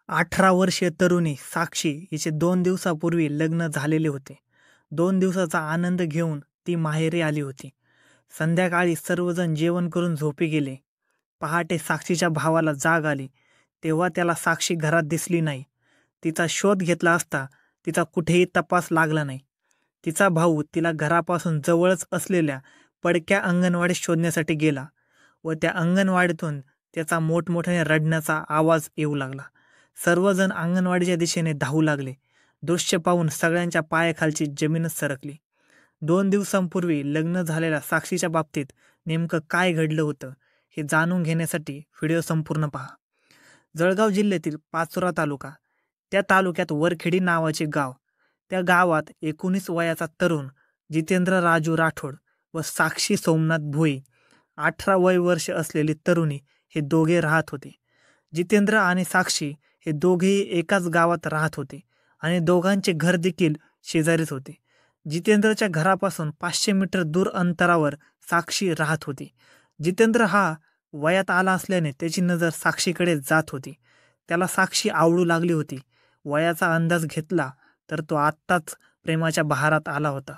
18 वर्षीय तरुणी साक्षी हिचे 2 दिवसापूर्वी लग्न झालेले होते. 2 दिवसाचा आनंद घेऊन ती माहेरी आली होती. संध्याकाळी सर्वजण जेवण करून झोपी गेले. पहाटे साक्षीच्या भावाला जाग आली. तेव्हा त्याला साक्षी घरात दिसली नाही. तिचा शोध घेतला असता तिचा कुठेही तपास लागला नाही. तिचा भाऊ तिला घरापासून जवळच असलेल्या पडक्या अंगणवाडीत शोधण्यासाठी गेला व त्या अंगणवाडीतून त्याचा मोठमोठ्याने रडण्याचा आवाज येऊ लागला. सर्वजण अंगणवाडीच्या दिशेने धावू लागले. दृश्य पाहून सगळ्यांच्या पायाखालची जमीनच सरकली. 2 दिवसांपूर्वी लग्न झालेल्या साक्षीच्या बाबतीत नेमकं काय घडलं होतं हे जाणून घेण्यासाठी व्हिडिओ संपूर्ण पहा. जळगाव जिल्ह्यातील पाचोरा तालुका, त्या तालुक्यात वरखेडी नावाचे गाव. त्या गावात 19 वयाचा तरुण जितेंद्र राजू राठोड व साक्षी सोमनाथ भोई 18 वर्ष असलेली तरुणी हे दोघे राहत होते. जितेंद्र आणि साक्षी हे दोघेही एकाच गावात राहत होते आणि दोघांचे घर देखील शेजारीच होते. जितेंद्रच्या घरापासून 500 मीटर दूर अंतरावर साक्षी राहत होती. जितेंद्र हा वयात आला असल्याने त्याची नजर साक्षीकडे जात होती. त्याला साक्षी आवडू लागली होती. वयाचा अंदाज घेतला तर तो आत्ताच प्रेमाच्या बहारात आला होता.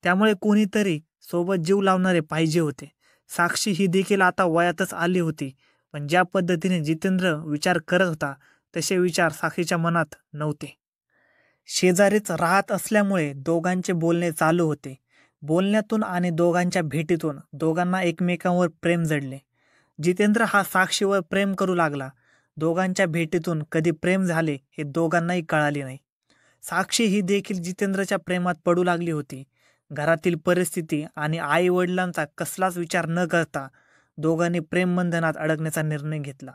त्यामुळे कोणीतरी सोबत जीव लावणारे पाहिजे होते. साक्षी ही देखील आता वयातच आली होती, पण ज्या पद्धतीने जितेंद्र विचार करत होता तसे विचार साक्षीच्या मनात नव्हते. शेजारीच राहत असल्यामुळे दोघांचे बोलणे चालू होते. बोलण्यातून आणि दोघांच्या भेटीतून दोघांना एकमेकांवर प्रेम जडले. जितेंद्र हा साक्षीवर प्रेम करू लागला. दोघांच्या भेटीतून कधी प्रेम झाले हे दोघांनाही कळाले नाही. साक्षी ही देखील जितेंद्रच्या प्रेमात पडू लागली होती. घरातील परिस्थिती आणि आई वडिलांचा कसलाच विचार न करता दोघांनी प्रेमबंधनात अडकण्याचा निर्णय घेतला.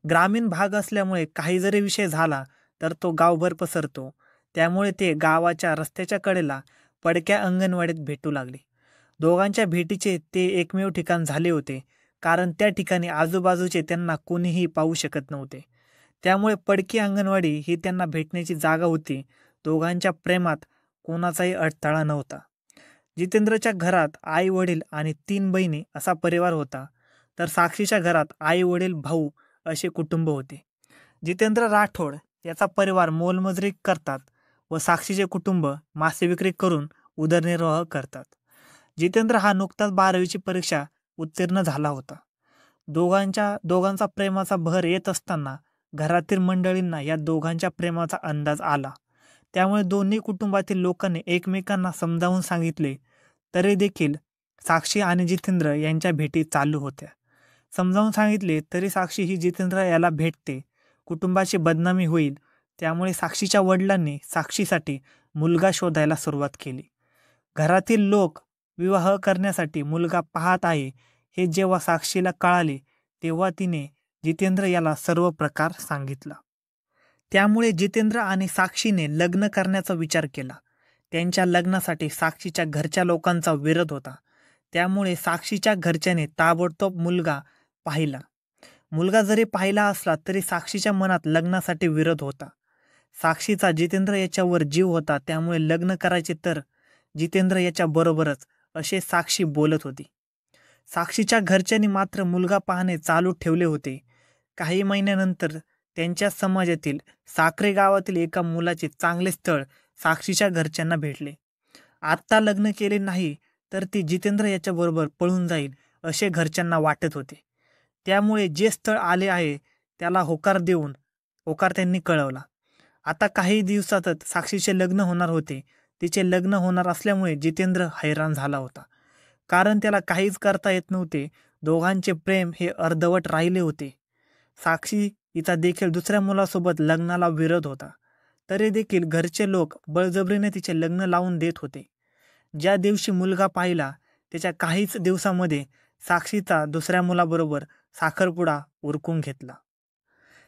ग्रामीण भाग असल्यामुळे काही जरी विषय झाला तर तो गावभर पसरतो. त्यामुळे ते गावाच्या रस्त्याच्या कडेला पडक्या अंगणवाडीत भेटू लागले. दोघांच्या भेटीचे ते एकमेव ठिकाण झाले होते, कारण त्या ठिकाणी आजूबाजूचे त्यांना कोणीही पाहू शकत नव्हते. त्यामुळे पडकी अंगणवाडी ही त्यांना भेटण्याची जागा होती. दोघांच्या प्रेमात कोणाचाही अडथळा नव्हता. जितेंद्रच्या घरात आई वडील आणि 3 बहिणी असा परिवार होता, तर साक्षीच्या घरात आई वडील भाऊ असे कुटुंब होते. जितेंद्र राठोड याचा परिवार मोलमजुरी करतात व साक्षीचे कुटुंब मासे विक्री करून उदरनिर्वाह करतात. जितेंद्र हा नुकताच 12वीची परीक्षा उत्तीर्ण झाला होता. दोघांचा प्रेमाचा बहर येत असताना घरातील मंडळींना या दोघांच्या प्रेमाचा अंदाज आला. त्यामुळे दोन्ही कुटुंबातील लोकांनी एकमेकांना समजावून सांगितले, तरी देखील साक्षी आणि जितेंद्र यांच्या भेटी चालू होत्या. समजावून सांगितले तरी साक्षी ही जितेंद्र याला भेटते, कुटुंबाची बदनामी होईल. त्यामुळे साक्षीच्या वडिलांनी साक्षीसाठी मुलगा शोधायला सुरुवात केली. घरातील लोक विवाह करण्यासाठी मुलगा पाहत आहे हे जेव्हा साक्षीला कळाले तेव्हा तिने जितेंद्र याला सर्व प्रकार सांगितला. त्यामुळे जितेंद्र आणि साक्षीने लग्न करण्याचा विचार केला. त्यांच्या लग्नासाठी साक्षीच्या घरच्या लोकांचा विरोध होता. त्यामुळे साक्षीच्या घरच्याने ताबडतोब मुलगा पाहिला. मुलगा जरी पाहिला असला तरी साक्षीच्या मनात लग्नासाठी विरोध होता. साक्षीचा जितेंद्र याच्यावर जीव होता, त्यामुळे लग्न करायचे तर जितेंद्र याच्या बरोबरच असे साक्षी बोलत होती. साक्षीच्या घरच्यांनी मात्र मुलगा पाहणे चालू ठेवले होते. काही महिन्यानंतर त्यांच्या समाजातील साखरे गावातील एका मुलाचे चांगले स्थळ साक्षीच्या घरच्यांना भेटले. आत्ता लग्न केले नाही तर ती जितेंद्र याच्याबरोबर पळून जाईल असे घरच्यांना वाटत होते. त्यामुळे जे स्थळ आले आहे त्याला होकार त्यांनी कळवला. आता काही दिवसातच साक्षीचे लग्न होणार होते. तिचे लग्न होणार असल्यामुळे जितेंद्र हैराण झाला होता, कारण त्याला काहीच करता येत नव्हते. दोघांचे प्रेम हे अर्धवट राहिले होते. साक्षी हिचा देखील दुसऱ्या मुलासोबत लग्नाला विरोध होता, तरी देखील घरचे लोक बळजबरीने तिचे लग्न लावून देत होते. ज्या दिवशी मुलगा पाहिला त्याच्या काहीच दिवसामध्ये साक्षीचा दुसऱ्या मुलाबरोबर साखरपुडा उरकून घेतला.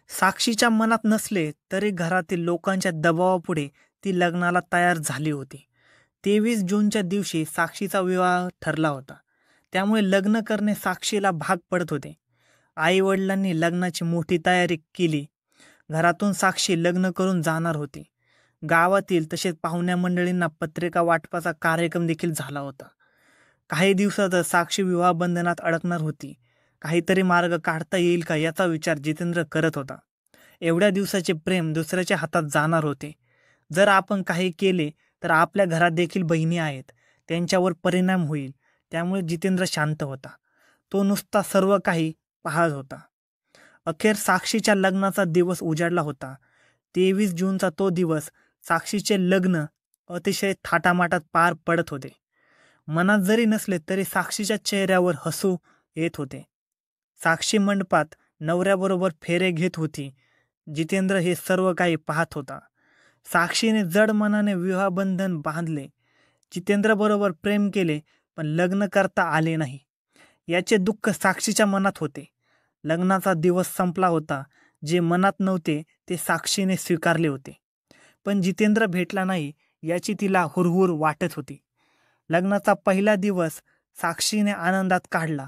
साक्षीच्या मनात नसले तरी घरातील लोकांच्या दबावापुढे ती लग्नाला तयार झाली होती. 23 जूनच्या दिवशी साक्षीचा विवाह ठरला होता. त्यामुळे लग्न करणे साक्षीला भाग पडत होते. आई वडिलांनी लग्नाची मोठी तयारी केली. घरातून साक्षी लग्न करून जाणार होती. गावातील तसेच पाहुण्या मंडळींना पत्रिका वाटपाचा कार्यक्रम देखील झाला होता. काही दिवसातच साक्षी विवाह बंधनात अडकणार होती. काहीतरी मार्ग काढता येईल का याचा विचार जितेंद्र करत होता. एवढ्या दिवसाचे प्रेम दुसऱ्याच्या हातात जाणार होते. जर आपण काही केले तर आपल्या घरात देखील बहिणी आहेत, त्यांच्यावर परिणाम होईल. त्यामुळे जितेंद्र शांत होता. तो नुसता सर्व काही पाहत होता. अखेर साक्षीच्या लग्नाचा दिवस उजाडला होता. 23 जूनचा तो दिवस. साक्षीचे लग्न अतिशय थाटामाटात पार पडत होते. मनात जरी नसले तरी साक्षीच्या चेहऱ्यावर हसू येत होते. साक्षी मंडपात नवऱ्याबरोबर फेरे घेत होती. जितेंद्र हे सर्व काही पाहत होता. साक्षीने जड मनाने विवाहबंधन बांधले. जितेंद्रबरोबर प्रेम केले, पण लग्न करता आले नाही. याचे दुःख साक्षीच्या मनात होते. लग्नाचा दिवस संपला होता. जे मनात नव्हते ते साक्षीने स्वीकारले होते. पण जितेंद्र भेटला नाही याची तिला हुरहुर वाटत होती. लग्नाचा पहिला दिवस साक्षीने आनंदात काढला.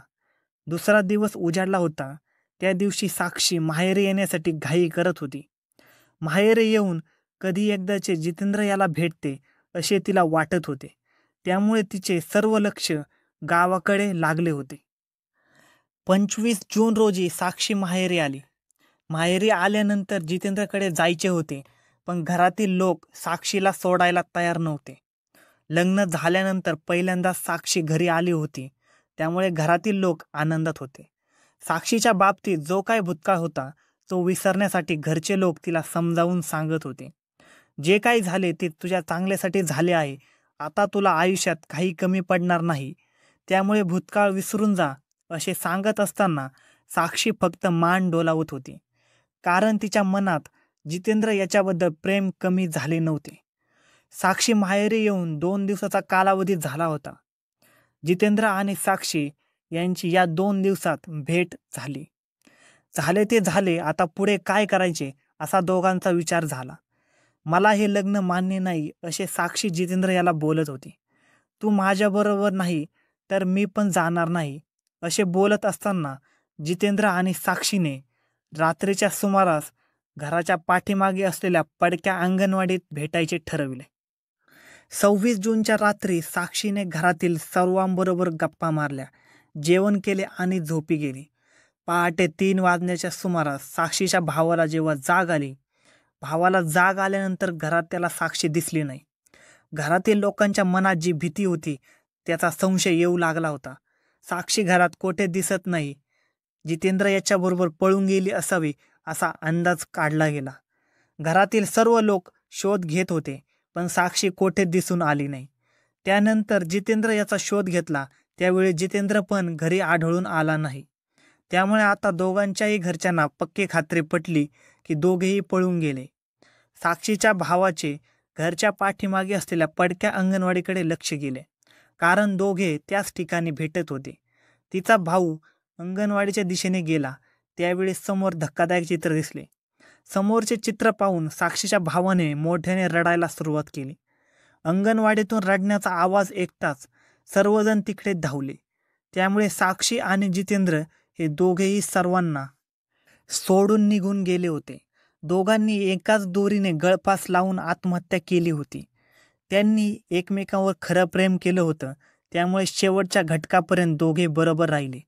दुसरा दिवस उजाडला होता. त्या दिवशी साक्षी माहेरी येण्यासाठी घाई करत होती. माहेरी येऊन कधी एकदाचे जितेंद्र याला भेटते असे तिला वाटत होते. त्यामुळे तिचे सर्व लक्ष गावाकडे लागले होते. 25 जून रोजी साक्षी माहेरी आली. माहेरी आल्यानंतर जितेंद्रकडे जायचे होते, पण घरातील लोक साक्षीला सोडायला तयार नव्हते. लग्न झाल्यानंतर पहिल्यांदा साक्षी घरी आली होती, त्यामुळे घरातील लोक आनंदात होते. साक्षीच्या बाबतीत जो काय भूतकाळ होता तो विसरण्यासाठी घरचे लोक तिला समजावून सांगत होते. जे काही झाले ते तुझ्या चांगल्यासाठी झाले आहे. आता तुला आयुष्यात काही कमी पडणार नाही, त्यामुळे भूतकाळ विसरून जा असे सांगत असताना साक्षी फक्त मान डोलावत होती. कारण तिच्या मनात जितेंद्र याच्याबद्दल प्रेम कमी झाले नव्हते. साक्षी माहेरी येऊन 2 दिवसाचा कालावधी झाला होता. जितेंद्र आणि साक्षी यांची या 2 दिवसात भेट झाली. झाले ते झाले, आता पुढे काय करायचे असा दोघांचा विचार झाला. मला हे लग्न मान्य नाही असे साक्षी जितेंद्र याला बोलत होती. तू माझ्याबरोबर नाही तर मी पण जाणार नाही असे बोलत असताना जितेंद्र आणि साक्षीने रात्रीच्या सुमारास घराच्या पाठीमागे असलेल्या पडक्या अंगणवाडीत भेटायचे ठरविले. 26 जूनच्या रात्री साक्षीने घरातील सर्वांबरोबर गप्पा मारल्या, जेवण केले आणि झोपी गेली. पहाटे 3 वाजण्याच्या सुमारास साक्षीच्या भावाला जेव्हा जाग आली, भावाला जाग आल्यानंतर घरात त्याला साक्षी दिसली नाही. घरातील लोकांच्या मनात जी भीती होती त्याचा संशय येऊ लागला होता. साक्षी घरात कोठे दिसत नाही. जितेंद्र याच्याबरोबर पळून गेली असावी असा अंदाज काढला गेला. घरातील सर्व लोक शोध घेत होते, पण साक्षी कोठे दिसून आली नाही. त्यानंतर जितेंद्र याचा शोध घेतला. त्यावेळी जितेंद्र पण घरी आढळून आला नाही. त्यामुळे आता दोघांच्याही घरच्यांना पक्की खात्री पटली की दोघेही पळून गेले. साक्षीच्या भावाचे घरच्या पाठीमागे असलेल्या पडक्या अंगणवाडीकडे लक्ष गेले, कारण दोघे त्याच ठिकाणी भेटत होते. तिचा भाऊ अंगणवाडीच्या दिशेने गेला. त्यावेळी समोर धक्कादायक चित्र दिसले. समोरचे चित्र पाहून साक्षीच्या भावाने मोठ्याने रडायला सुरुवात केली. अंगणवाडीतून रडण्याचा आवाज ऐकताच सर्वजण तिकडे धावले. त्यामुळे साक्षी आणि जितेंद्र हे दोघेही सर्वांना सोडून निघून गेले होते. दोघांनी एकाच दोरीने गळफास लावून आत्महत्या केली होती. त्यांनी एकमेकांवर खरं प्रेम केलं होतं, त्यामुळे शेवटच्या घटकापर्यंत दोघे बरोबर राहिले.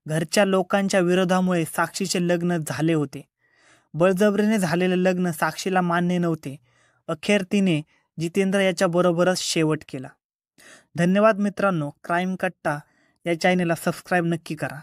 घरच्या लोकांच्या विरोधामुळे साक्षीचे लग्न झाले होते. बळजबरीने झालेले लग्न साक्षीला मान्य नव्हते. अखेर तिने जितेंद्र याच्या बरोबरच शेवट केला. धन्यवाद मित्रांनो. क्राईम कट्टा या चॅनेलला सबस्क्राईब नक्की करा.